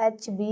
HB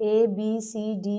ABCD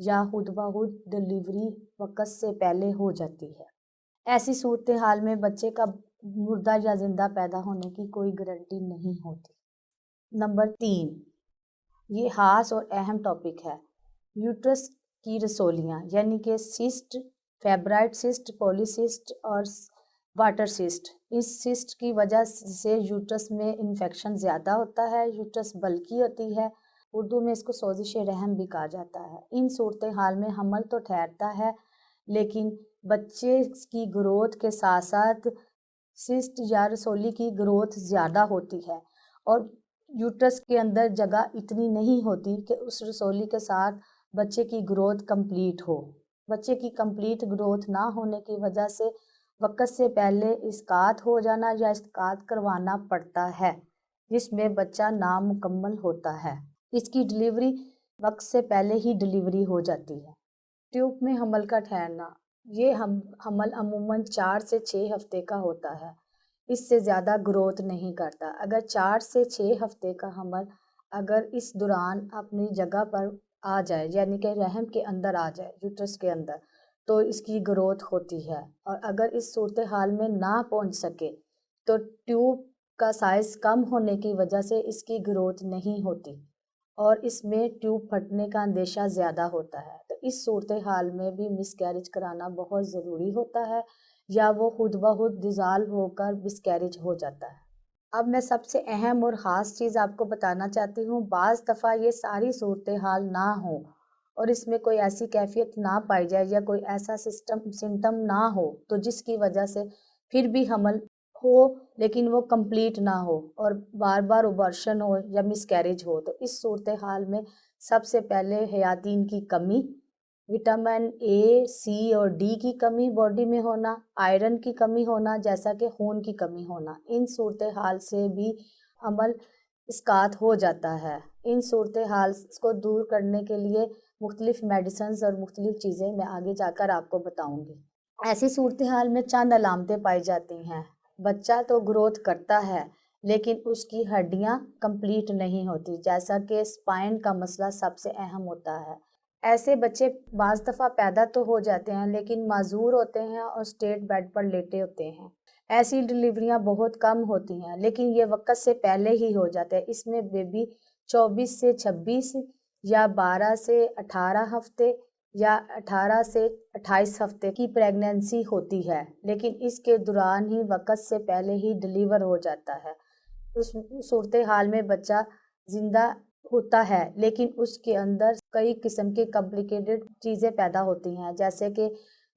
یا خود بخود ڈلیوری وقت سے پہلے ہو جاتی ہے۔ ایسی صورتحال میں بچے کا مردہ یا زندہ پیدا ہونے کی کوئی گارنٹی نہیں ہوتی۔ نمبر 3، یہ خاص اور اہم ٹاپک ہے، یوٹرس کی رسولیاں، یعنی کہ سسٹ، فیبرائڈ سسٹ، پولیسسٹ اور واٹر سسٹ۔ اس سسٹ کی وجہ سے یوٹرس میں انفیکشن زیادہ ہوتا ہے، یوٹرس بلکی ہوتی ہے، اردو میں اس کو سوزش رحم بھی کہا جاتا ہے۔ ان صورتحال میں حمل تو ٹھہرتا ہے، لیکن بچے کی گروتھ کے ساتھ ساتھ سسٹ یا رسولی کی گروتھ زیادہ ہوتی ہے، اور یوٹرس کے اندر جگہ اتنی نہیں ہوتی کہ اس رسولی کے ساتھ بچے کی گروتھ کمپلیٹ ہو۔ بچے کی کمپلیٹ گروتھ نہ ہونے کی وجہ سے وقت سے پہلے اسقاط ہو جانا یا اسقاط کروانا پڑتا ہے، جس میں بچہ نامکمل ہوتا ہے۔ اس کی ڈلیوری وقت سے پہلے ہی ڈلیوری ہو جاتی ہے۔ ٹیوب میں حمل کا ٹھہرنا، یہ حمل عموماً 4 سے 6 ہفتے کا ہوتا ہے، اس سے زیادہ گروتھ نہیں کرتا۔ اگر 4 سے 6 ہفتے کا حمل اگر اس دوران اپنی جگہ پر آ جائے، یعنی کہ رحم کے اندر آ جائے، یوٹرس کے اندر، تو اس کی گروتھ ہوتی ہے، اور اگر اس صورتحال میں نہ پہنچ سکے تو ٹیوب کا سائز کم ہونے کی وجہ سے اس کی گروتھ نہیں ہوتی، اور اس میں ٹیوب پھٹنے کا اندیشہ زیادہ ہوتا ہے۔ تو اس صورتحال میں بھی مس کیریج کرانا بہت ضروری ہوتا ہے، یا وہ خود بخود ڈیزالو ہو کر مس کیریج ہو جاتا ہے۔ اب میں سب سے اہم اور خاص چیز آپ کو بتانا چاہتی ہوں، بعض دفعہ یہ ساری صورتحال نہ ہو اور اس میں کوئی ایسی کیفیت نہ پائی جائے یا کوئی ایسا سمٹم نہ ہو تو جس کی وجہ سے پھر بھی حمل ہو لیکن وہ کمپلیٹ نہ ہو اور بار بار ابارشن ہو یا مس کیریج ہو، تو اس صورتحال میں سب سے پہلے حیاتین کی کمی، وٹامن اے، سی اور ڈی کی کمی باڈی میں ہونا، آئرن کی کمی ہونا، جیسا کہ خون کی کمی ہونا، ان صورتحال سے بھی حمل اسقاط ہو جاتا ہے۔ ان صورتحال کو دور کرنے کے لیے مختلف میڈیسنز اور مختلف چیزیں میں آگے جا کر آپ کو بتاؤں گی۔ ایسی صورتحال میں چند علامتیں پائی جاتی ہیں۔ بچہ تو گروتھ کرتا ہے لیکن اس کی ہڈیاں کمپلیٹ نہیں ہوتی، جیسا کہ اسپائن کا مسئلہ سب سے اہم ہوتا ہے۔ ایسے بچے بعض دفعہ پیدا تو ہو جاتے ہیں لیکن معذور ہوتے ہیں اور اسٹیٹ بیڈ پر لیٹے ہوتے ہیں۔ ایسی ڈلیوریاں بہت کم ہوتی ہیں لیکن یہ وقت سے پہلے ہی ہو جاتے ہیں۔ اس میں بیبی 24 سے 26 یا 12 سے 18 ہفتے یا 18 سے 28 ہفتے کی پریگنینسی ہوتی ہے، لیکن اس کے دوران ہی وقت سے پہلے ہی ڈلیور ہو جاتا ہے۔ اس صورتحال میں بچہ زندہ ہوتا ہے لیکن اس کے اندر کئی قسم کے کمپلیکیٹڈ چیزیں پیدا ہوتی ہیں، جیسے کہ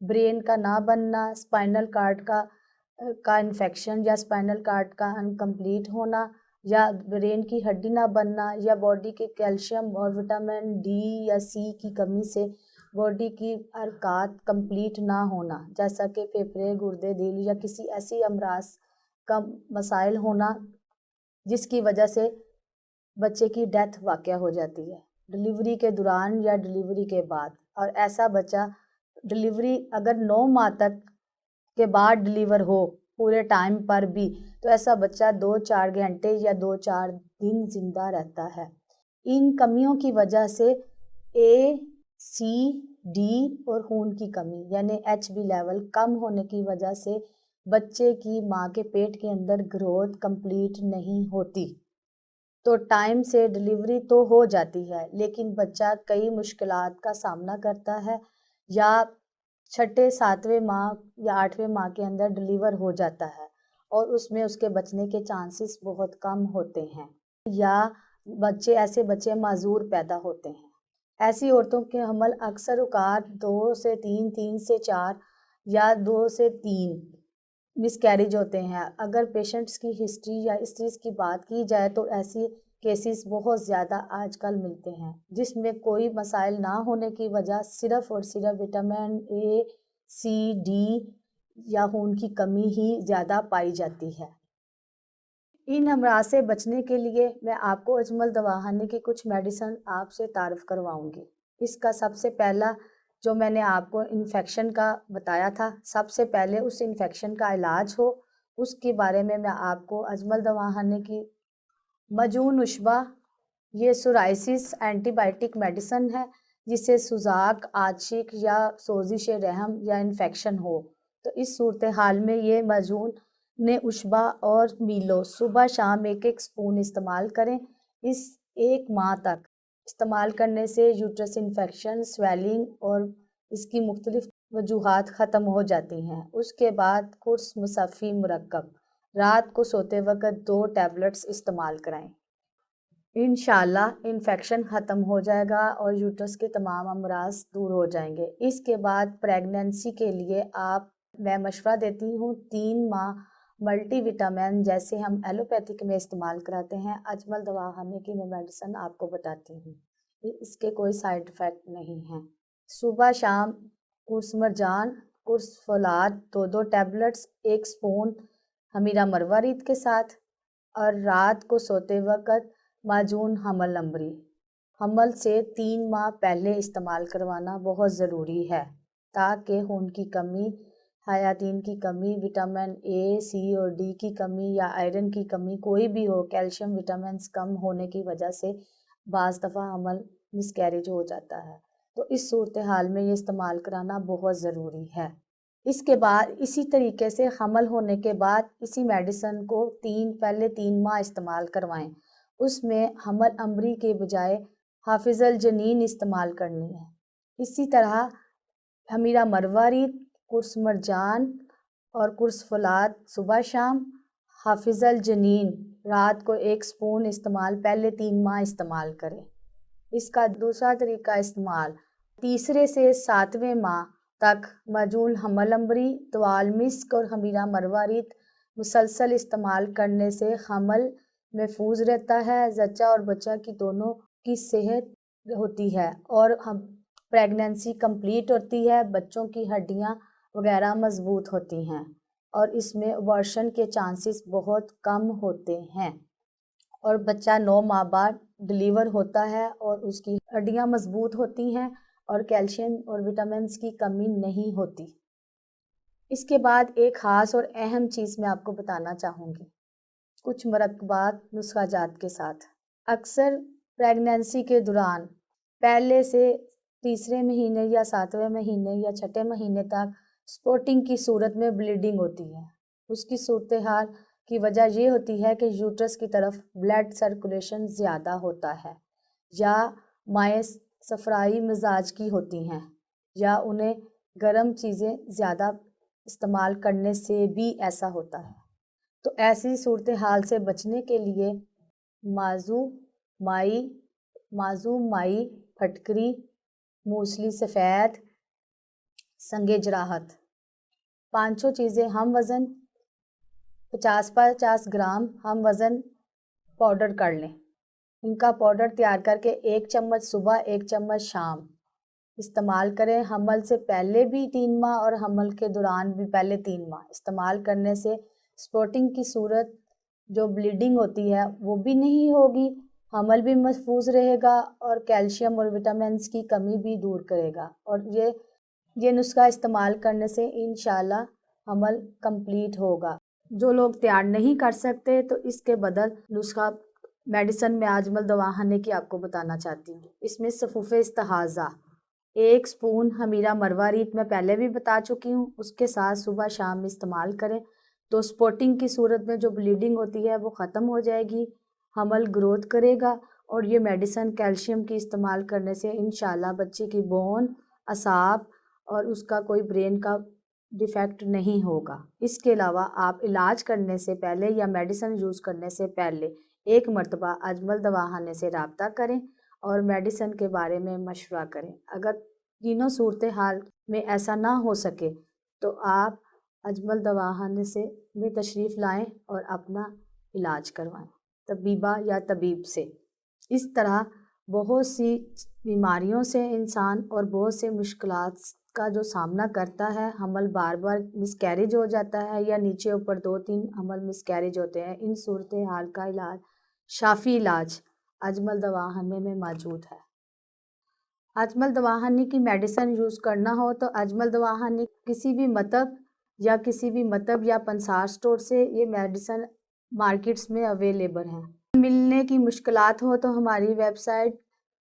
برین کا نہ بننا، اسپائنل کارڈ کا انفیکشن یا اسپائنل کارڈ کا انکمپلیٹ ہونا، یا برین کی ہڈی نہ بننا، یا باڈی کے کیلشیم اور وٹامن ڈی یا سی کی کمی سے باڈی کی حرکات کمپلیٹ نہ ہونا، جیسا کہ پھیپھڑے، گردے، دل یا کسی ایسی امراض کا مسائل ہونا جس کی وجہ سے بچے کی ڈیتھ واقع ہو جاتی ہے ڈلیوری کے دوران یا ڈلیوری کے بعد۔ اور ایسا بچہ ڈلیوری اگر 9 ماہ تک کے بعد ڈلیور ہو پورے ٹائم پر بھی تو ایسا بچہ 2-4 گھنٹے یا 2-4 دن زندہ رہتا ہے۔ ان کمیوں کی وجہ سے اے، سی، ڈی اور خون کی کمی یعنی ایچ بی لیول کم ہونے کی وجہ سے بچے کی ماں کے پیٹ کے اندر گروتھ کمپلیٹ نہیں ہوتی، تو ٹائم سے ڈلیوری تو ہو جاتی ہے لیکن بچہ کئی مشکلات کا سامنا کرتا ہے، یا 6، 7ویں ماہ یا 8ویں ماہ کے اندر ڈلیور ہو جاتا ہے اور اس میں اس کے بچنے کے چانسز بہت کم ہوتے ہیں، یا ایسے بچے معذور پیدا ہوتے ہیں۔ ایسی عورتوں کے حمل اکثر اوقات 2 سے 3، 3 سے 4 یا 2 سے 3 مس کیریج ہوتے ہیں۔ اگر پیشنٹس کی ہسٹری یا اس چیز کی بات کی جائے تو ایسی کیسز بہت زیادہ آج کل ملتے ہیں جس میں کوئی مسائل نہ ہونے کی وجہ صرف اور صرف وٹامن اے، سی، ڈی یا خون کی کمی ہی زیادہ پائی جاتی ہے۔ ان امراض سے بچنے کے لیے میں آپ کو اجمل دواخانے کی کچھ میڈیسن آپ سے تعارف کرواؤں گی۔ اس کا سب سے پہلا جو میں نے آپ کو انفیکشن کا بتایا تھا، سب سے پہلے اس انفیکشن کا علاج ہو اس کے بارے میں آپ کو اجمل دواخانے کی مجون نشبہ، یہ سورائسس اینٹی بائیوٹک میڈیسن ہے جسے سوزاک، آچک یا سوزش رحم یا انفیکشن ہو، تو اس صورتحال میں یہ معجون نے اشبا اور میلو صبح شام 1 اسپون استعمال کریں۔ اس 1 ماہ تک استعمال کرنے سے یوٹرس انفیکشن، سویلنگ اور اس کی مختلف وجوہات ختم ہو جاتی ہیں۔ اس کے بعد قرص مصفی مرکب رات کو سوتے وقت 2 ٹیبلٹس استعمال کرائیں۔ انشاءاللہ انفیکشن ختم ہو جائے گا اور یوٹرس کے تمام امراض دور ہو جائیں گے۔ اس کے بعد پریگننسی کے لیے میں مشورہ دیتی ہوں 3 ماہ ملٹی وٹامن جیسے ہم ایلوپیتھک میں استعمال کراتے ہیں، اجمل دواخانے کی میں میڈیسن آپ کو بتاتی ہوں، اس کے کوئی سائیڈ افیکٹ نہیں ہیں۔ صبح شام قرص مرجان، قرص فولاد 2 ٹیبلٹس 1 اسپون خمیرہ مروارید کے ساتھ، اور رات کو سوتے وقت معجون حمل امبری۔ حمل سے 3 ماہ پہلے استعمال کروانا بہت ضروری ہے تاکہ خون کی کمی، حیاتین کی کمی، وٹامن اے، سی اور ڈی کی کمی یا آئرن کی کمی کوئی بھی ہو، کیلشیم وٹامنز کم ہونے کی وجہ سے بعض دفعہ حمل مسکیریج ہو جاتا ہے، تو اس صورتحال میں یہ استعمال کرانا بہت ضروری ہے۔ اس کے بعد اسی طریقے سے حمل ہونے کے بعد اسی میڈیسن کو پہلے 3 ماہ استعمال کروائیں۔ اس میں حمل امبری کے بجائے حافظ الجنین استعمال کرنی ہے۔ اسی طرح خمیرہ مروارید، قرص مرجان اور قرص فولاد صبح شام، حافظ الجنین رات کو 1 اسپون استعمال پہلے 3 ماہ استعمال کریں۔ اس کا دوسرا طریقہ استعمال 3 سے 7ویں ماہ تک معجون حمل امبری، توال مسک اور خمیرہ مروارید مسلسل استعمال کرنے سے حمل محفوظ رہتا ہے، زچہ اور بچہ کی دونوں کی صحت ہوتی ہے اور پریگننسی کمپلیٹ ہوتی ہے، بچوں کی ہڈیاں وغیرہ مضبوط ہوتی ہیں اور اس میں ابارشن کے چانسز بہت کم ہوتے ہیں اور بچہ 9 ماہ بعد ڈلیور ہوتا ہے اور اس کی ہڈیاں مضبوط ہوتی ہیں اور کیلشیم اور وٹامنز کی کمی نہیں ہوتی۔ اس کے بعد ایک خاص اور اہم چیز میں آپ کو بتانا چاہوں گی، کچھ مرکبات نسخہ جات کے ساتھ۔ اکثر پریگننسی کے دوران پہلے سے 3 مہینے یا 7ویں مہینے یا 6 مہینے تک سپوٹنگ کی صورت میں بلیڈنگ ہوتی ہے۔ اس کی صورتحال کی وجہ یہ ہوتی ہے کہ یوٹرس کی طرف بلڈ سرکولیشن زیادہ ہوتا ہے، یا مائیں صفرائی مزاج کی ہوتی ہیں، یا انہیں گرم چیزیں زیادہ استعمال کرنے سے بھی ایسا ہوتا ہے۔ تو ایسی صورتحال سے بچنے کے لیے معزوم مائی، پھٹکری، موسلی سفید، سنگ جراحت، 500 چیزیں ہم وزن 50 گرام ہم وزن پاؤڈر کر لیں۔ ان کا پاؤڈر تیار کر کے 1 چمچ صبح 1 چمچ شام استعمال کریں۔ حمل سے پہلے بھی 3 ماہ اور حمل کے دوران بھی پہلے 3 ماہ استعمال کرنے سے سپوٹنگ کی صورت جو بلیڈنگ ہوتی ہے وہ بھی نہیں ہوگی، حمل بھی محفوظ رہے گا اور کیلشیم اور وٹامنز کی کمی بھی دور کرے گا، اور یہ نسخہ استعمال کرنے سے انشاءاللہ حمل کمپلیٹ ہوگا۔ جو لوگ تیار نہیں کر سکتے تو اس کے بدل نسخہ میڈیسن میں اجمل دواخانے کی آپ کو بتانا چاہتی ہوں۔ اس میں صفوف استحاضہ 1 اسپون خمیرہ مروارید میں پہلے بھی بتا چکی ہوں، اس کے ساتھ صبح شام استعمال کریں تو سپوٹنگ کی صورت میں جو بلیڈنگ ہوتی ہے وہ ختم ہو جائے گی، حمل گروتھ کرے گا، اور یہ میڈیسن کیلشیم کی استعمال کرنے سے انشاءاللہ بچے کی بون، اعصاب اور اس کا کوئی برین کا ڈیفیکٹ نہیں ہوگا۔ اس کے علاوہ آپ علاج کرنے سے پہلے یا میڈیسن یوز کرنے سے پہلے 1 مرتبہ اجمل دواخانے سے رابطہ کریں اور میڈیسن کے بارے میں مشورہ کریں۔ اگر تینوں صورتحال میں ایسا نہ ہو سکے تو آپ اجمل دواخانے میں تشریف لائیں اور اپنا علاج کروائیں طبیبہ یا طبیب سے۔ اس طرح بہت سی بیماریوں سے انسان اور بہت سے مشکلات کا جو سامنا کرتا ہے، حمل بار بار مسکیریج ہو جاتا ہے یا نیچے اوپر 2-3 حمل مسکیریج ہوتے ہیں، ان صورتحال کا علاج، شافی علاج اجمل دواخانے میں موجود ہے۔ اجمل دواخانے کی میڈیسن یوز کرنا ہو تو اجمل دواخانے کسی بھی مطب یا پنسار سٹور سے یہ میڈیسن مارکیٹس میں اویلیبل ہیں۔ ملنے کی مشکلات ہو تو ہماری ویب سائٹ